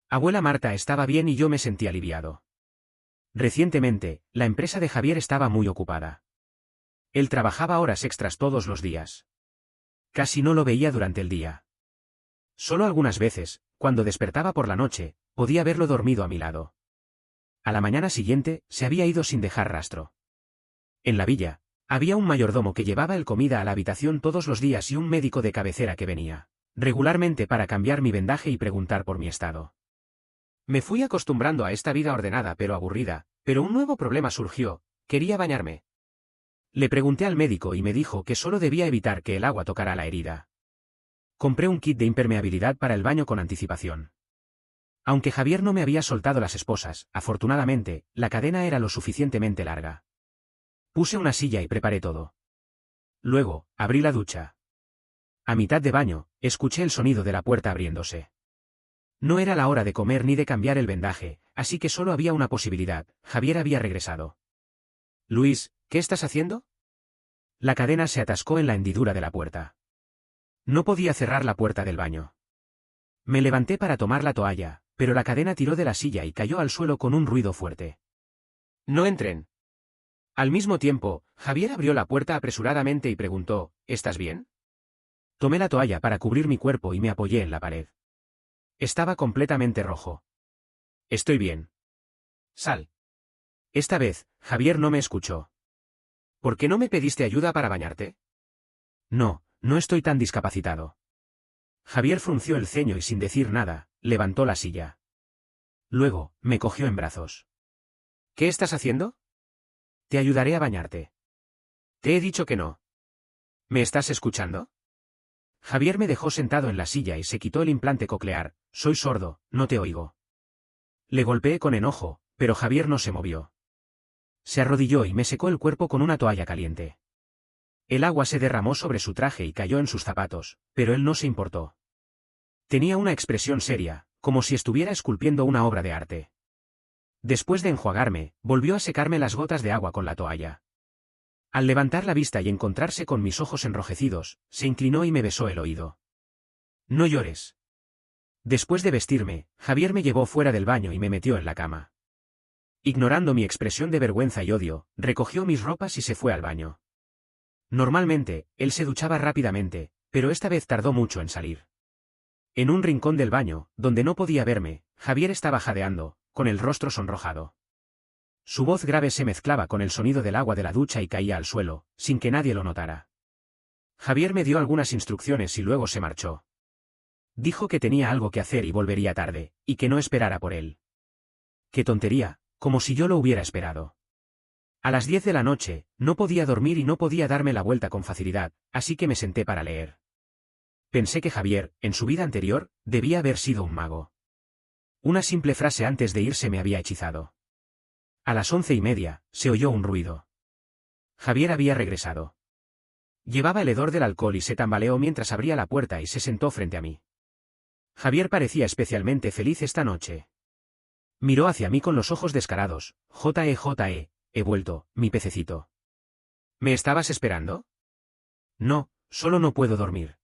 Abuela Marta estaba bien y yo me sentí aliviado. Recientemente, la empresa de Javier estaba muy ocupada. Él trabajaba horas extras todos los días. Casi no lo veía durante el día. Solo algunas veces, cuando despertaba por la noche, podía verlo dormido a mi lado. A la mañana siguiente, se había ido sin dejar rastro. En la villa, había un mayordomo que llevaba el comida a la habitación todos los días y un médico de cabecera que venía regularmente para cambiar mi vendaje y preguntar por mi estado. Me fui acostumbrando a esta vida ordenada pero aburrida, pero un nuevo problema surgió: quería bañarme. Le pregunté al médico y me dijo que solo debía evitar que el agua tocara la herida. Compré un kit de impermeabilidad para el baño con anticipación. Aunque Javier no me había soltado las esposas, afortunadamente, la cadena era lo suficientemente larga. Puse una silla y preparé todo. Luego, abrí la ducha. A mitad de baño, escuché el sonido de la puerta abriéndose. No era la hora de comer ni de cambiar el vendaje, así que solo había una posibilidad: Javier había regresado. Luis, ¿qué estás haciendo? La cadena se atascó en la hendidura de la puerta. No podía cerrar la puerta del baño. Me levanté para tomar la toalla, pero la cadena tiró de la silla y cayó al suelo con un ruido fuerte. No entren. Al mismo tiempo, Javier abrió la puerta apresuradamente y preguntó: ¿Estás bien? Tomé la toalla para cubrir mi cuerpo y me apoyé en la pared. Estaba completamente rojo. Estoy bien. Sal. Esta vez, Javier no me escuchó. ¿Por qué no me pediste ayuda para bañarte? No, no estoy tan discapacitado. Javier frunció el ceño y sin decir nada, levantó la silla. Luego, me cogió en brazos. ¿Qué estás haciendo? Te ayudaré a bañarte. Te he dicho que no. ¿Me estás escuchando? Javier me dejó sentado en la silla y se quitó el implante coclear. Soy sordo, no te oigo. Le golpeé con enojo, pero Javier no se movió. Se arrodilló y me secó el cuerpo con una toalla caliente. El agua se derramó sobre su traje y cayó en sus zapatos, pero él no se importó. Tenía una expresión seria, como si estuviera esculpiendo una obra de arte. Después de enjuagarme, volvió a secarme las gotas de agua con la toalla. Al levantar la vista y encontrarse con mis ojos enrojecidos, se inclinó y me besó el oído. No llores. Después de vestirme, Javier me llevó fuera del baño y me metió en la cama. Ignorando mi expresión de vergüenza y odio, recogió mis ropas y se fue al baño. Normalmente, él se duchaba rápidamente, pero esta vez tardó mucho en salir. En un rincón del baño, donde no podía verme, Javier estaba jadeando, con el rostro sonrojado. Su voz grave se mezclaba con el sonido del agua de la ducha y caía al suelo, sin que nadie lo notara. Javier me dio algunas instrucciones y luego se marchó. Dijo que tenía algo que hacer y volvería tarde, y que no esperara por él. ¡Qué tontería! Como si yo lo hubiera esperado. A las 10 de la noche, no podía dormir y no podía darme la vuelta con facilidad, así que me senté para leer. Pensé que Javier, en su vida anterior, debía haber sido un mago. Una simple frase antes de irse me había hechizado. A las 11:30, se oyó un ruido. Javier había regresado. Llevaba el hedor del alcohol y se tambaleó mientras abría la puerta y se sentó frente a mí. Javier parecía especialmente feliz esta noche. Miró hacia mí con los ojos descarados. J.E., he vuelto, mi pececito. ¿Me estabas esperando? No, solo no puedo dormir.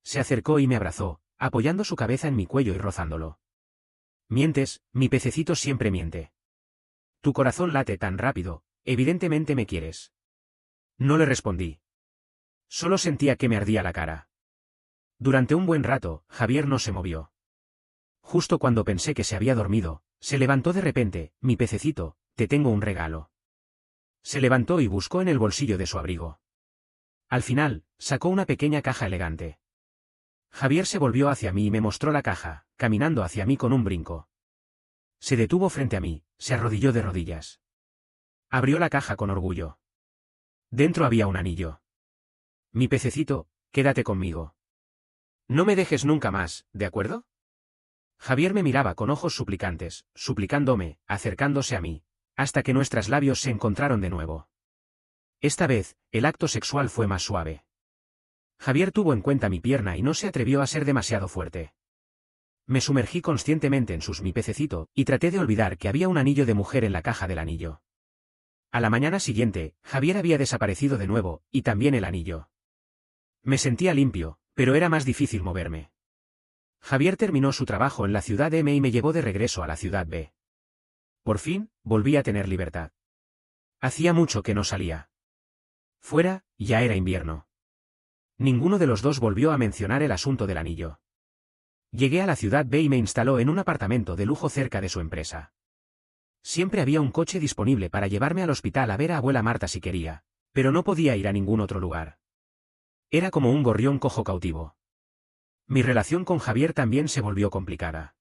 Se acercó y me abrazó, apoyando su cabeza en mi cuello y rozándolo. Mientes, mi pececito siempre miente. Tu corazón late tan rápido, evidentemente me quieres. No le respondí. Solo sentía que me ardía la cara. Durante un buen rato, Javier no se movió. Justo cuando pensé que se había dormido, se levantó de repente. Mi pececito, te tengo un regalo. Se levantó y buscó en el bolsillo de su abrigo. Al final, sacó una pequeña caja elegante. Javier se volvió hacia mí y me mostró la caja, caminando hacia mí con un brinco. Se detuvo frente a mí, se arrodilló de rodillas. Abrió la caja con orgullo. Dentro había un anillo. Mi pececito, quédate conmigo. No me dejes nunca más, ¿de acuerdo? Javier me miraba con ojos suplicantes, suplicándome, acercándose a mí, hasta que nuestros labios se encontraron de nuevo. Esta vez, el acto sexual fue más suave. Javier tuvo en cuenta mi pierna y no se atrevió a ser demasiado fuerte. Me sumergí conscientemente en mi pececito, y traté de olvidar que había un anillo de mujer en la caja del anillo. A la mañana siguiente, Javier había desaparecido de nuevo, y también el anillo. Me sentía limpio, pero era más difícil moverme. Javier terminó su trabajo en la ciudad M y me llevó de regreso a la ciudad B. Por fin, volví a tener libertad. Hacía mucho que no salía. Fuera, ya era invierno. Ninguno de los dos volvió a mencionar el asunto del anillo. Llegué a la ciudad B y me instaló en un apartamento de lujo cerca de su empresa. Siempre había un coche disponible para llevarme al hospital a ver a abuela Marta si quería, pero no podía ir a ningún otro lugar. Era como un gorrión cojo cautivo. Mi relación con Javier también se volvió complicada.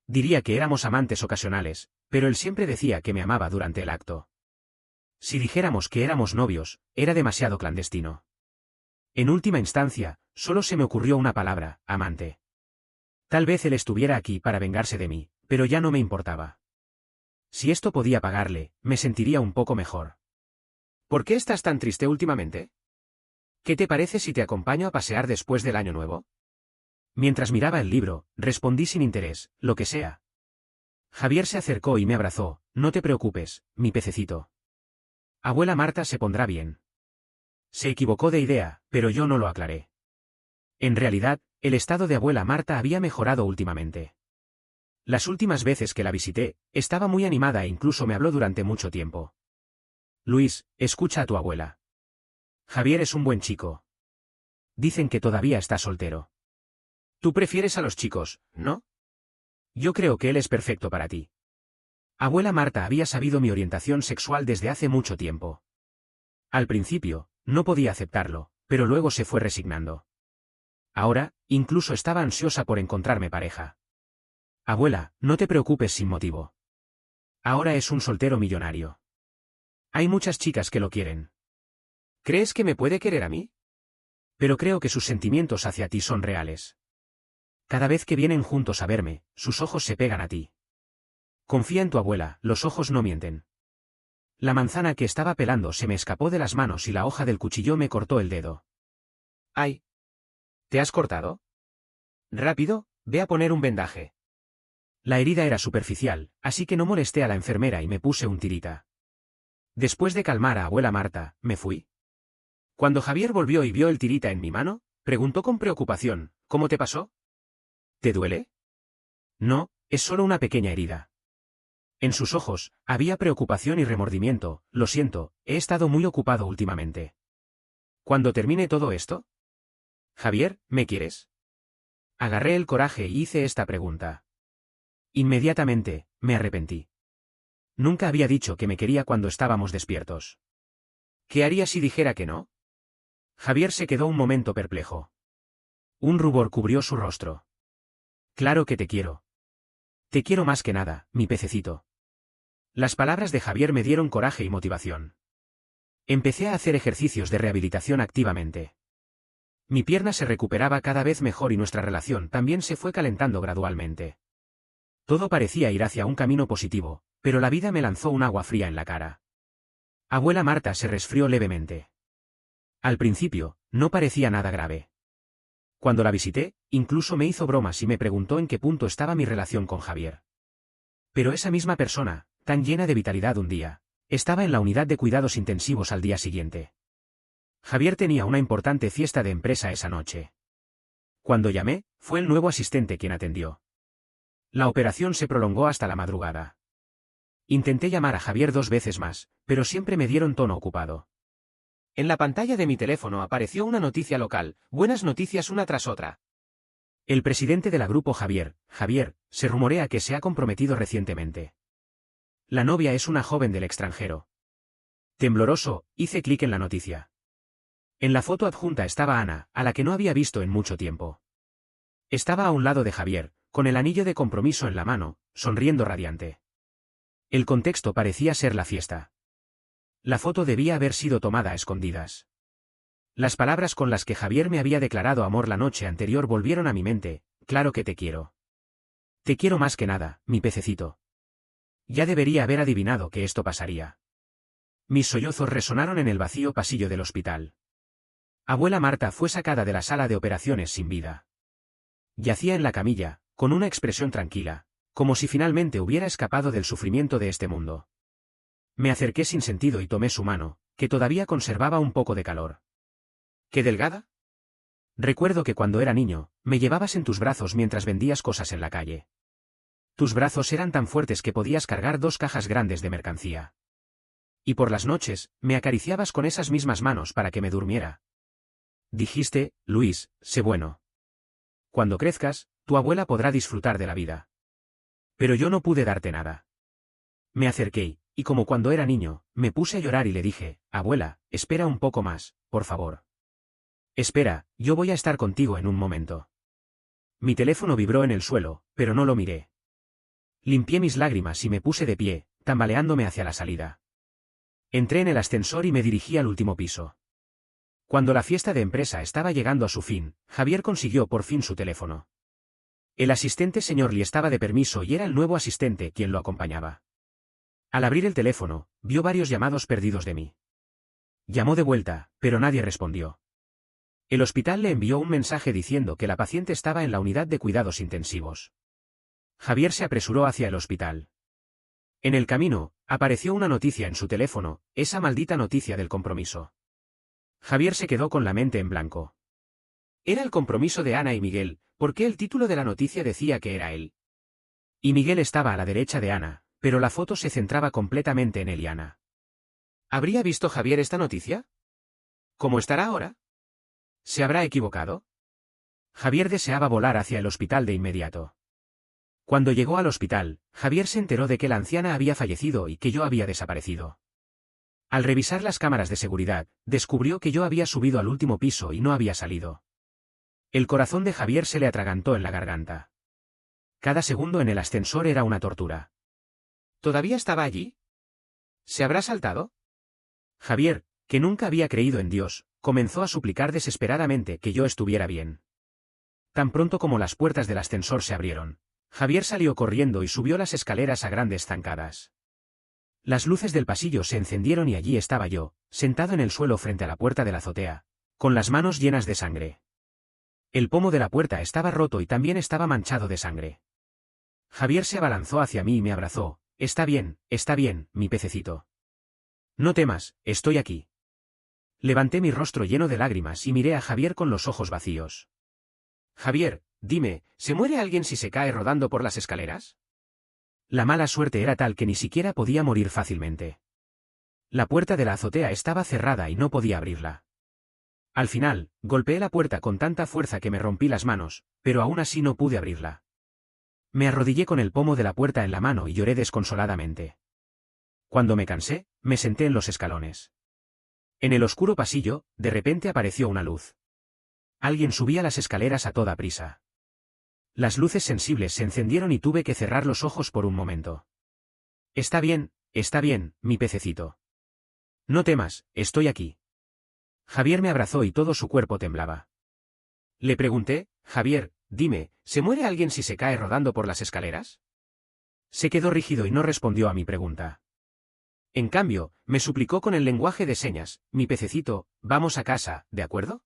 Diría que éramos amantes ocasionales, pero él siempre decía que me amaba durante el acto. Si dijéramos que éramos novios, era demasiado clandestino. En última instancia, solo se me ocurrió una palabra: amante. Tal vez él estuviera aquí para vengarse de mí, pero ya no me importaba. Si esto podía pagarle, me sentiría un poco mejor. ¿Por qué estás tan triste últimamente? ¿Qué te parece si te acompaño a pasear después del Año Nuevo? Mientras miraba el libro, respondí sin interés: lo que sea. Javier se acercó y me abrazó: no te preocupes, mi pececito. Abuela Marta se pondrá bien. Se equivocó de idea, pero yo no lo aclaré. En realidad, el estado de abuela Marta había mejorado últimamente. Las últimas veces que la visité, estaba muy animada e incluso me habló durante mucho tiempo. Luis, escucha a tu abuela. Javier es un buen chico. Dicen que todavía está soltero. Tú prefieres a los chicos, ¿no? Yo creo que él es perfecto para ti. Abuela Marta había sabido mi orientación sexual desde hace mucho tiempo. Al principio, no podía aceptarlo, pero luego se fue resignando. Ahora, incluso estaba ansiosa por encontrarme pareja. Abuela, no te preocupes sin motivo. Ahora es un soltero millonario. Hay muchas chicas que lo quieren. ¿Crees que me puede querer a mí? Pero creo que sus sentimientos hacia ti son reales. Cada vez que vienen juntos a verme, sus ojos se pegan a ti. Confía en tu abuela, los ojos no mienten. La manzana que estaba pelando se me escapó de las manos y la hoja del cuchillo me cortó el dedo. ¡Ay! ¿Te has cortado? Rápido, ve a poner un vendaje. La herida era superficial, así que no molesté a la enfermera y me puse un tirita. Después de calmar a abuela Marta, me fui. Cuando Javier volvió y vio el tirita en mi mano, preguntó con preocupación: ¿cómo te pasó? ¿Te duele? No, es solo una pequeña herida. En sus ojos, había preocupación y remordimiento. Lo siento, he estado muy ocupado últimamente. ¿Cuando termine todo esto? Javier, ¿me quieres? Agarré el coraje y hice esta pregunta. Inmediatamente, me arrepentí. Nunca había dicho que me quería cuando estábamos despiertos. ¿Qué haría si dijera que no? Javier se quedó un momento perplejo. Un rubor cubrió su rostro. Claro que te quiero. Te quiero más que nada, mi pececito. Las palabras de Javier me dieron coraje y motivación. Empecé a hacer ejercicios de rehabilitación activamente. Mi pierna se recuperaba cada vez mejor y nuestra relación también se fue calentando gradualmente. Todo parecía ir hacia un camino positivo, pero la vida me lanzó un agua fría en la cara. Abuela Marta se resfrió levemente. Al principio, no parecía nada grave. Cuando la visité, incluso me hizo bromas y me preguntó en qué punto estaba mi relación con Javier. Pero esa misma persona, tan llena de vitalidad un día, estaba en la unidad de cuidados intensivos al día siguiente. Javier tenía una importante fiesta de empresa esa noche. Cuando llamé, fue el nuevo asistente quien atendió. La operación se prolongó hasta la madrugada. Intenté llamar a Javier 2 veces más, pero siempre me dieron tono ocupado. En la pantalla de mi teléfono apareció una noticia local: buenas noticias una tras otra. El presidente de la grupo Javier, se rumorea que se ha comprometido recientemente. La novia es una joven del extranjero. Tembloroso, hice clic en la noticia. En la foto adjunta estaba Ana, a la que no había visto en mucho tiempo. Estaba a un lado de Javier, con el anillo de compromiso en la mano, sonriendo radiante. El contexto parecía ser la fiesta. La foto debía haber sido tomada a escondidas. Las palabras con las que Javier me había declarado amor la noche anterior volvieron a mi mente: claro que te quiero. Te quiero más que nada, mi pececito. Ya debería haber adivinado que esto pasaría. Mis sollozos resonaron en el vacío pasillo del hospital. Abuela Marta fue sacada de la sala de operaciones sin vida. Yacía en la camilla, con una expresión tranquila, como si finalmente hubiera escapado del sufrimiento de este mundo. Me acerqué sin sentido y tomé su mano, que todavía conservaba un poco de calor. ¿Qué delgada? Recuerdo que cuando era niño, me llevabas en tus brazos mientras vendías cosas en la calle. Tus brazos eran tan fuertes que podías cargar 2 cajas grandes de mercancía. Y por las noches, me acariciabas con esas mismas manos para que me durmiera. Dijiste: Luis, sé bueno. Cuando crezcas, tu abuela podrá disfrutar de la vida. Pero yo no pude darte nada. Me acerqué, y como cuando era niño, me puse a llorar y le dije: abuela, espera un poco más, por favor. Espera, yo voy a estar contigo en un momento. Mi teléfono vibró en el suelo, pero no lo miré. Limpié mis lágrimas y me puse de pie, tambaleándome hacia la salida. Entré en el ascensor y me dirigí al último piso. Cuando la fiesta de empresa estaba llegando a su fin, Javier consiguió por fin su teléfono. El asistente señor Lee estaba de permiso y era el nuevo asistente quien lo acompañaba. Al abrir el teléfono, vio varios llamados perdidos de mí. Llamó de vuelta, pero nadie respondió. El hospital le envió un mensaje diciendo que la paciente estaba en la unidad de cuidados intensivos. Javier se apresuró hacia el hospital. En el camino, apareció una noticia en su teléfono, esa maldita noticia del compromiso. Javier se quedó con la mente en blanco. Era el compromiso de Ana y Miguel, ¿por qué el título de la noticia decía que era él? Y Miguel estaba a la derecha de Ana, pero la foto se centraba completamente en él y Ana. ¿Habría visto Javier esta noticia? ¿Cómo estará ahora? ¿Se habrá equivocado? Javier deseaba volar hacia el hospital de inmediato. Cuando llegó al hospital, Javier se enteró de que la anciana había fallecido y que yo había desaparecido. Al revisar las cámaras de seguridad, descubrió que yo había subido al último piso y no había salido. El corazón de Javier se le atragantó en la garganta. Cada segundo en el ascensor era una tortura. ¿Todavía estaba allí? ¿Se habrá saltado? Javier, que nunca había creído en Dios, comenzó a suplicar desesperadamente que yo estuviera bien. Tan pronto como las puertas del ascensor se abrieron, Javier salió corriendo y subió las escaleras a grandes zancadas. Las luces del pasillo se encendieron y allí estaba yo, sentado en el suelo frente a la puerta de la azotea, con las manos llenas de sangre. El pomo de la puerta estaba roto y también estaba manchado de sangre. Javier se abalanzó hacia mí y me abrazó. Está bien, mi pececito. No temas, estoy aquí. Levanté mi rostro lleno de lágrimas y miré a Javier con los ojos vacíos. Javier, dime, ¿se muere alguien si se cae rodando por las escaleras? La mala suerte era tal que ni siquiera podía morir fácilmente. La puerta de la azotea estaba cerrada y no podía abrirla. Al final, golpeé la puerta con tanta fuerza que me rompí las manos, pero aún así no pude abrirla. Me arrodillé con el pomo de la puerta en la mano y lloré desconsoladamente. Cuando me cansé, me senté en los escalones. En el oscuro pasillo, de repente apareció una luz. Alguien subía las escaleras a toda prisa. Las luces sensibles se encendieron y tuve que cerrar los ojos por un momento. Está bien, mi pececito. No temas, estoy aquí. Javier me abrazó y todo su cuerpo temblaba. Le pregunté, Javier, dime, ¿se muere alguien si se cae rodando por las escaleras? Se quedó rígido y no respondió a mi pregunta. En cambio, me suplicó con el lenguaje de señas, mi pececito, vamos a casa, ¿de acuerdo?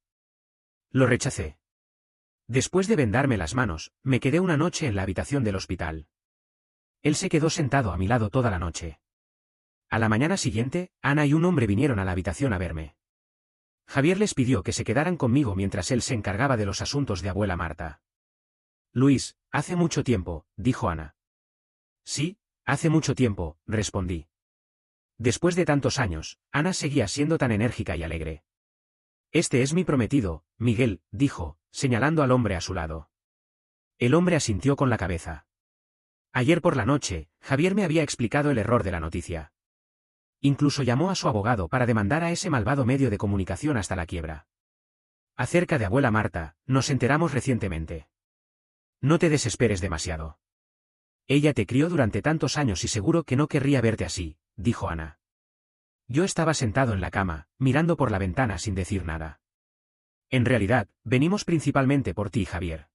Lo rechacé. Después de vendarme las manos, me quedé una noche en la habitación del hospital. Él se quedó sentado a mi lado toda la noche. A la mañana siguiente, Ana y un hombre vinieron a la habitación a verme. Javier les pidió que se quedaran conmigo mientras él se encargaba de los asuntos de abuela Marta. Luis, hace mucho tiempo, dijo Ana. Sí, hace mucho tiempo, respondí. Después de tantos años, Ana seguía siendo tan enérgica y alegre. Este es mi prometido, Miguel, dijo, señalando al hombre a su lado. El hombre asintió con la cabeza. Ayer por la noche, Javier me había explicado el error de la noticia. Incluso llamó a su abogado para demandar a ese malvado medio de comunicación hasta la quiebra. Acerca de abuela Marta, nos enteramos recientemente. No te desesperes demasiado. Ella te crió durante tantos años y seguro que no querría verte así, dijo Ana. Yo estaba sentado en la cama, mirando por la ventana sin decir nada. En realidad, venimos principalmente por ti, Javier.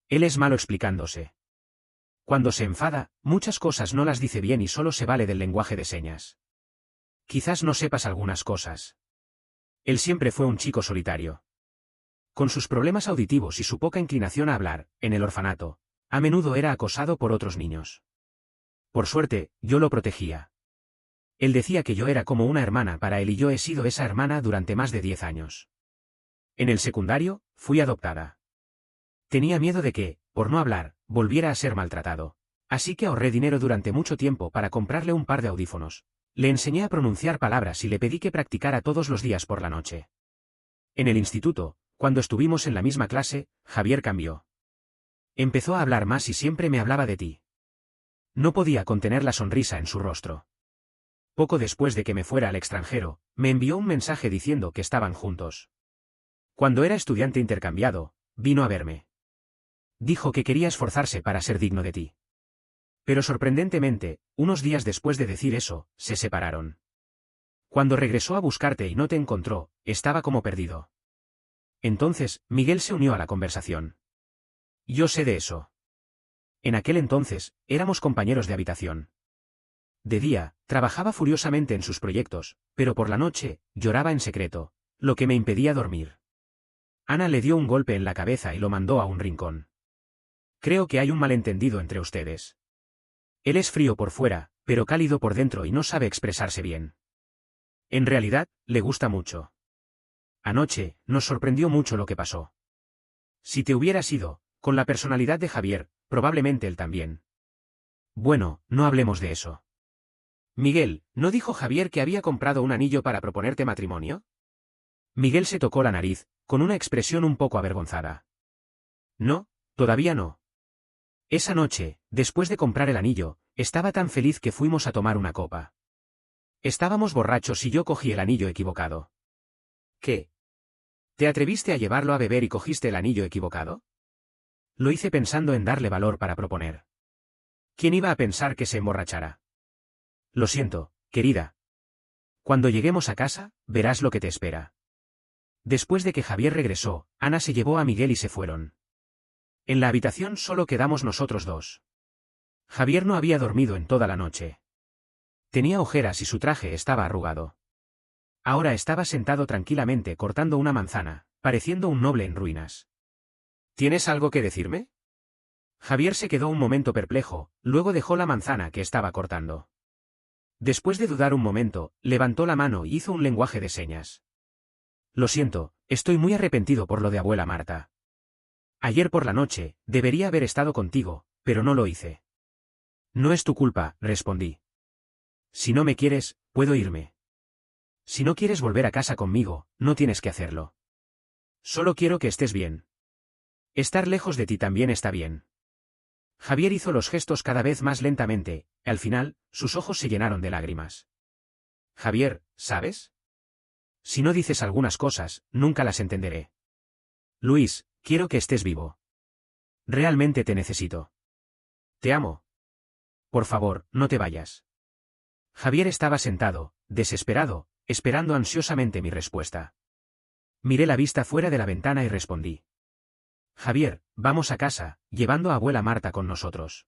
Él es malo explicándose. Cuando se enfada, muchas cosas no las dice bien y solo se vale del lenguaje de señas. Quizás no sepas algunas cosas. Él siempre fue un chico solitario. Con sus problemas auditivos y su poca inclinación a hablar, en el orfanato, a menudo era acosado por otros niños. Por suerte, yo lo protegía. Él decía que yo era como una hermana para él y yo he sido esa hermana durante más de 10 años. En el secundario, fui adoptada. Tenía miedo de que, por no hablar, volviera a ser maltratado. Así que ahorré dinero durante mucho tiempo para comprarle un par de audífonos. Le enseñé a pronunciar palabras y le pedí que practicara todos los días por la noche. En el instituto, cuando estuvimos en la misma clase, Javier cambió. Empezó a hablar más y siempre me hablaba de ti. No podía contener la sonrisa en su rostro. Poco después de que me fuera al extranjero, me envió un mensaje diciendo que estaban juntos. Cuando era estudiante intercambiado, vino a verme. Dijo que quería esforzarse para ser digno de ti. Pero sorprendentemente, unos días después de decir eso, se separaron. Cuando regresó a buscarte y no te encontró, estaba como perdido. Entonces, Miguel se unió a la conversación. Yo sé de eso. En aquel entonces, éramos compañeros de habitación. De día, trabajaba furiosamente en sus proyectos, pero por la noche, lloraba en secreto, lo que me impedía dormir. Ana le dio un golpe en la cabeza y lo mandó a un rincón. Creo que hay un malentendido entre ustedes. Él es frío por fuera, pero cálido por dentro y no sabe expresarse bien. En realidad, le gusta mucho. Anoche, nos sorprendió mucho lo que pasó. Si te hubieras ido, con la personalidad de Javier, probablemente él también. Bueno, no hablemos de eso. Miguel, ¿no dijo Javier que había comprado un anillo para proponerte matrimonio? Miguel se tocó la nariz, con una expresión un poco avergonzada. No, todavía no. Esa noche, después de comprar el anillo, estaba tan feliz que fuimos a tomar una copa. Estábamos borrachos y yo cogí el anillo equivocado. ¿Qué? ¿Te atreviste a llevarlo a beber y cogiste el anillo equivocado? Lo hice pensando en darle valor para proponer. ¿Quién iba a pensar que se emborrachara? Lo siento, querida. Cuando lleguemos a casa, verás lo que te espera. Después de que Javier regresó, Ana se llevó a Miguel y se fueron. En la habitación solo quedamos nosotros dos. Javier no había dormido en toda la noche. Tenía ojeras y su traje estaba arrugado. Ahora estaba sentado tranquilamente cortando una manzana, pareciendo un noble en ruinas. ¿Tienes algo que decirme? Javier se quedó un momento perplejo, luego dejó la manzana que estaba cortando. Después de dudar un momento, levantó la mano y hizo un lenguaje de señas. Lo siento, estoy muy arrepentido por lo de abuela Marta. Ayer por la noche, debería haber estado contigo, pero no lo hice. No es tu culpa, respondí. Si no me quieres, puedo irme. Si no quieres volver a casa conmigo, no tienes que hacerlo. Solo quiero que estés bien. Estar lejos de ti también está bien. Javier hizo los gestos cada vez más lentamente, y al final, sus ojos se llenaron de lágrimas. Javier, ¿sabes? Si no dices algunas cosas, nunca las entenderé. Luis, quiero que estés vivo. Realmente te necesito. Te amo. Por favor, no te vayas. Javier estaba sentado, desesperado, esperando ansiosamente mi respuesta. Miré la vista fuera de la ventana y respondí. Javier, vamos a casa, llevando a abuela Marta con nosotros.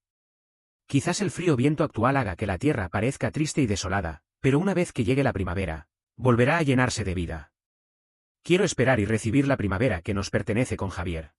Quizás el frío viento actual haga que la tierra parezca triste y desolada, pero una vez que llegue la primavera, volverá a llenarse de vida. Quiero esperar y recibir la primavera que nos pertenece con Javier.